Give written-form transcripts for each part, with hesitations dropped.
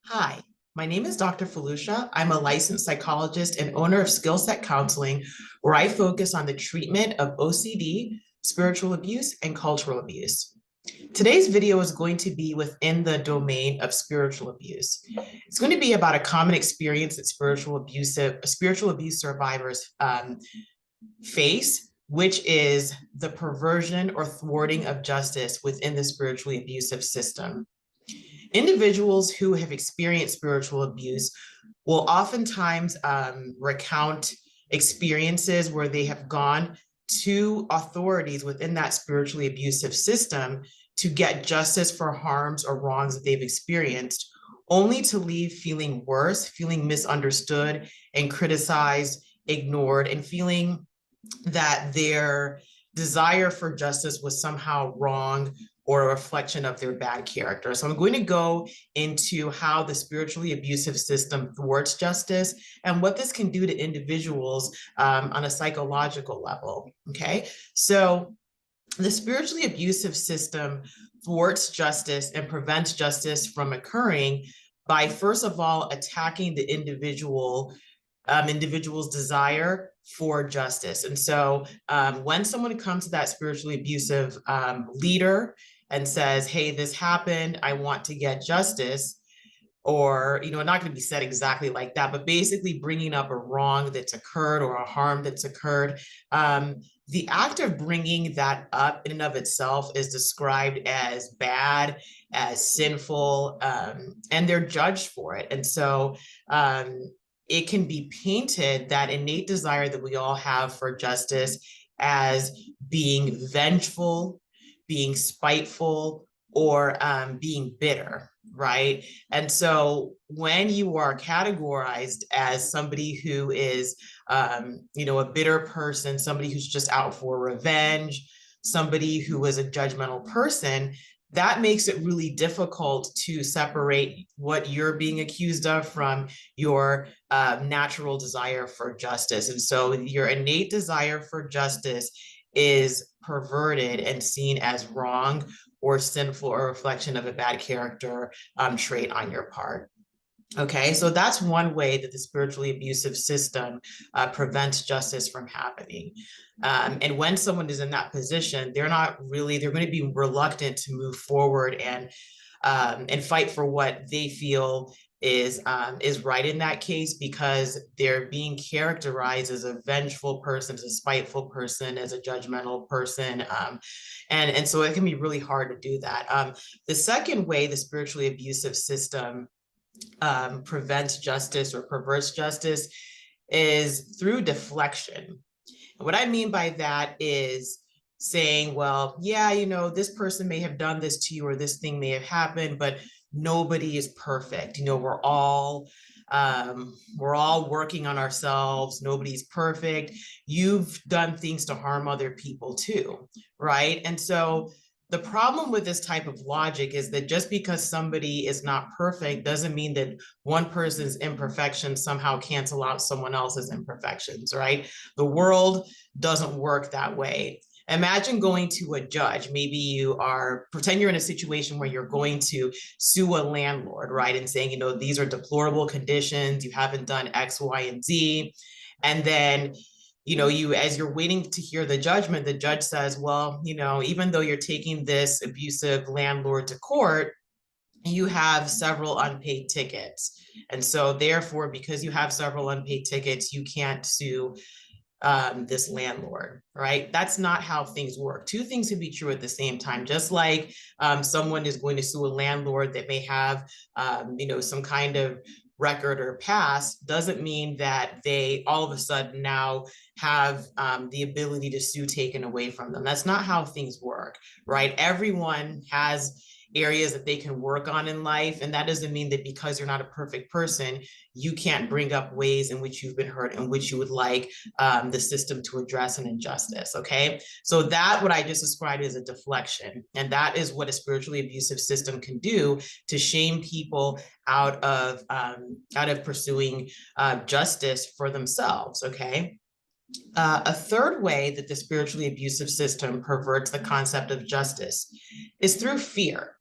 Hi, my name is Dr. Felucia. I'm a licensed psychologist and owner of Skill Set Counseling, where I focus on the treatment of OCD, spiritual abuse, and cultural abuse. Today's video is going to be within the domain of spiritual abuse. It's going to be about a common experience that spiritual abuse survivors face, which is the perversion or thwarting of justice within the spiritually abusive system. Individuals who have experienced spiritual abuse will oftentimes recount experiences where they have gone to authorities within that spiritually abusive system to get justice for harms or wrongs that they've experienced, only to leave feeling worse, feeling misunderstood and criticized, ignored, and feeling that their desire for justice was somehow wrong or a reflection of their bad character. So I'm going to go into how the spiritually abusive system thwarts justice and what this can do to individuals on a psychological level. Okay, so the spiritually abusive system thwarts justice and prevents justice from occurring by, first of all, attacking the individual's desire for justice. And so when someone comes to that spiritually abusive leader and says, hey, this happened, I want to get justice, or, not going to be said exactly like that, but basically bringing up a wrong that's occurred or a harm that's occurred. The act of bringing that up in and of itself is described as bad, as sinful, and they're judged for it. And so it can be painted, that innate desire that we all have for justice, as being vengeful, being spiteful, or being bitter, right? And so when you are categorized as somebody who is, a bitter person, somebody who's just out for revenge, somebody who is a judgmental person, that makes it really difficult to separate what you're being accused of from your natural desire for justice. And so your innate desire for justice is perverted and seen as wrong or sinful or reflection of a bad character trait on your part. Okay, so that's one way that the spiritually abusive system prevents justice from happening. And when someone is in that position, they're going to be reluctant to move forward and fight for what they feel is right in that case, because they're being characterized as a vengeful person, as a spiteful person, as a judgmental person. And so it can be really hard to do that. The second way the spiritually abusive system prevents justice or perverts justice is through deflection. And what I mean by that is saying, well, yeah, this person may have done this to you, or this thing may have happened, but nobody is perfect. We're all working on ourselves. Nobody's perfect. You've done things to harm other people too, right? And so the problem with this type of logic is that just because somebody is not perfect doesn't mean that one person's imperfections somehow cancel out someone else's imperfections, right? The world doesn't work that way. Imagine going to a judge. Maybe pretend you're in a situation where you're going to sue a landlord, right? And saying, these are deplorable conditions, you haven't done X, Y, and Z. And then as you're waiting to hear the judgment, the judge says, well, even though you're taking this abusive landlord to court, you have several unpaid tickets. And so therefore, because you have several unpaid tickets, you can't sue this landlord, right? That's not how things work. Two things can be true at the same time. Just like someone is going to sue a landlord that may have, some kind of record or past, doesn't mean that they all of a sudden now have the ability to sue taken away from them. That's not how things work, right? Everyone has areas that they can work on in life. And that doesn't mean that because you're not a perfect person, you can't bring up ways in which you've been hurt and which you would like the system to address an injustice. Okay, so that what I just described is a deflection, and that is what a spiritually abusive system can do to shame people out of pursuing justice for themselves. Okay. A third way that the spiritually abusive system perverts the concept of justice is through fear.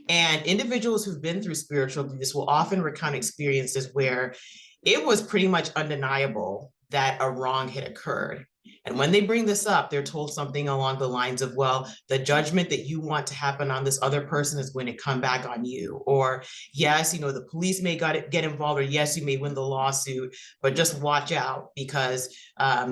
And individuals who've been through spiritual abuse will often recount experiences where it was pretty much undeniable that a wrong had occurred. And when they bring this up, they're told something along the lines of, well, the judgment that you want to happen on this other person is going to come back on you. Or, yes, the police may get involved, or yes, you may win the lawsuit, but just watch out because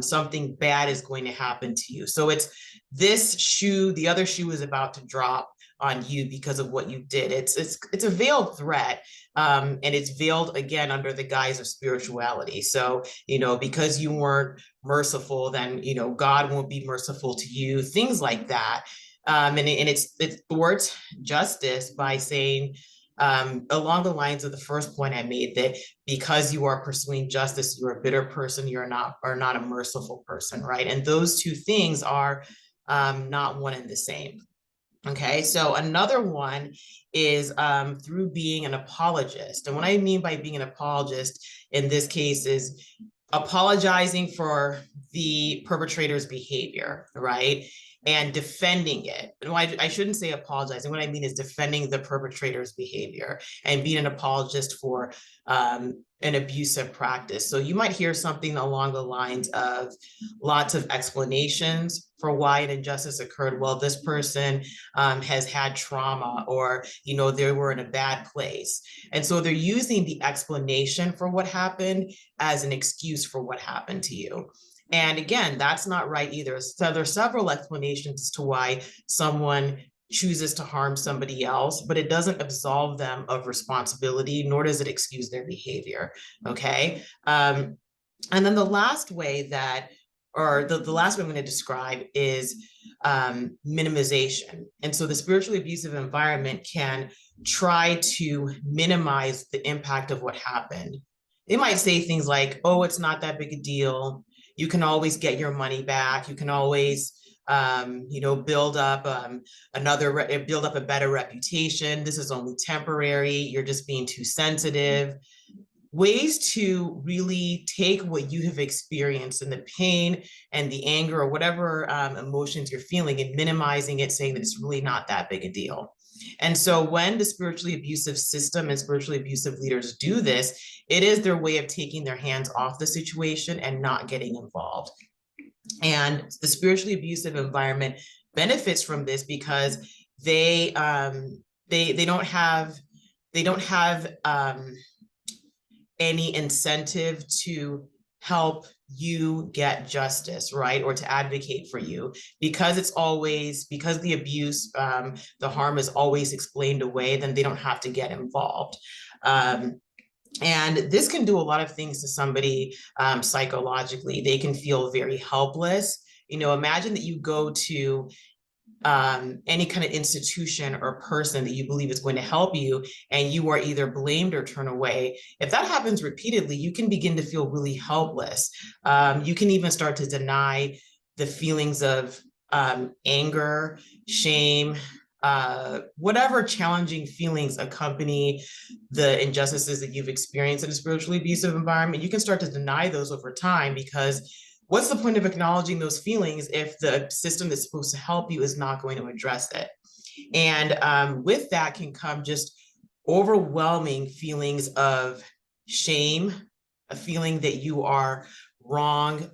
something bad is going to happen to you. So it's this shoe, the other shoe is about to drop on you because of what you did. It's a veiled threat, and it's veiled again under the guise of spirituality. So because you weren't merciful, then God won't be merciful to you. Things like that, and it thwarts justice by saying, along the lines of the first point I made, that because you are pursuing justice, you're a bitter person, you're not a merciful person, right? And those two things are not one and the same. Okay, so another one is through being an apologist. And what I mean by being an apologist in this case is apologizing for the perpetrator's behavior, right? And defending it. No, I shouldn't say apologizing. What I mean is defending the perpetrator's behavior and being an apologist for an abusive practice. So you might hear something along the lines of lots of explanations for why an injustice occurred. Well, this person has had trauma, or they were in a bad place. And so they're using the explanation for what happened as an excuse for what happened to you. And again, that's not right either. So there's several explanations as to why someone chooses to harm somebody else, but it doesn't absolve them of responsibility, nor does it excuse their behavior. Okay. And then the last way that, or the last way I'm going to describe is minimization. And so the spiritually abusive environment can try to minimize the impact of what happened. They might say things like, oh, it's not that big a deal. You can always get your money back. You can always, build up build up a better reputation. This is only temporary. You're just being too sensitive. Ways to really take what you have experienced and the pain and the anger or whatever emotions you're feeling and minimizing it, saying that it's really not that big a deal. And so when the spiritually abusive system and spiritually abusive leaders do this, it is their way of taking their hands off the situation and not getting involved. And the spiritually abusive environment benefits from this because they don't have any incentive to help you get justice, right? Or to advocate for you, because the abuse, the harm is always explained away, then they don't have to get involved. And this can do a lot of things to somebody psychologically. They can feel very helpless. Imagine that you go to any kind of institution or person that you believe is going to help you, and you are either blamed or turned away. If that happens repeatedly, you can begin to feel really helpless. You can even start to deny the feelings of anger, shame, whatever challenging feelings accompany the injustices that you've experienced in a spiritually abusive environment. You can start to deny those over time, because what's the point of acknowledging those feelings if the system that's supposed to help you is not going to address it? And with that can come just overwhelming feelings of shame, a feeling that you are wrong,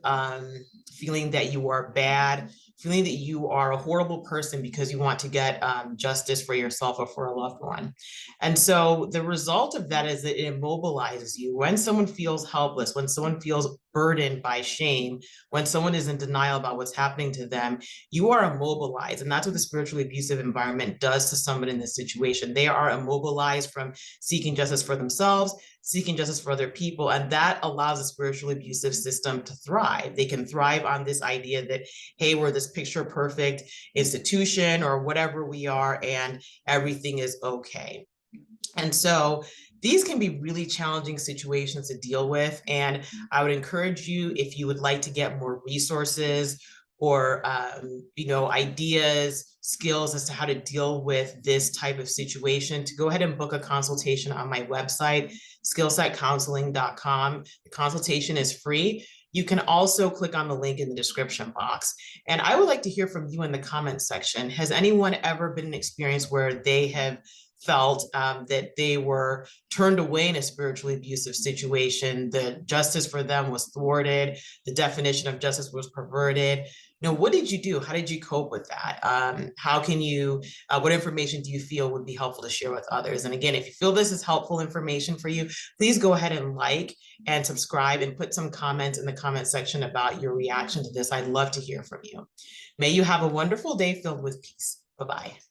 feeling that you are bad, feeling that you are a horrible person because you want to get justice for yourself or for a loved one. And so the result of that is that it immobilizes you. When someone feels helpless, when someone feels burdened by shame, when someone is in denial about what's happening to them, you are immobilized. And that's what the spiritually abusive environment does to someone in this situation. They are immobilized from seeking justice for themselves, seeking justice for other people, and that allows the spiritually abusive system to thrive. They can thrive on this idea that, hey, we're this picture perfect institution or whatever we are, and everything is okay. And so these can be really challenging situations to deal with. And I would encourage you, if you would like to get more resources or ideas, skills as to how to deal with this type of situation, to go ahead and book a consultation on my website, skillsetcounseling.com. The consultation is free. You can also click on the link in the description box. And I would like to hear from you in the comments section. Has anyone ever been in an experience where they have felt that they were turned away in a spiritually abusive situation. The justice for them was thwarted. The definition of justice was perverted. What did you do? How did you cope with that? How can you, what information do you feel would be helpful to share with others? And again, if you feel this is helpful information for you, please go ahead and like and subscribe and put some comments in the comment section about your reaction to this. I'd love to hear from you. May you have a wonderful day filled with peace. Bye-bye.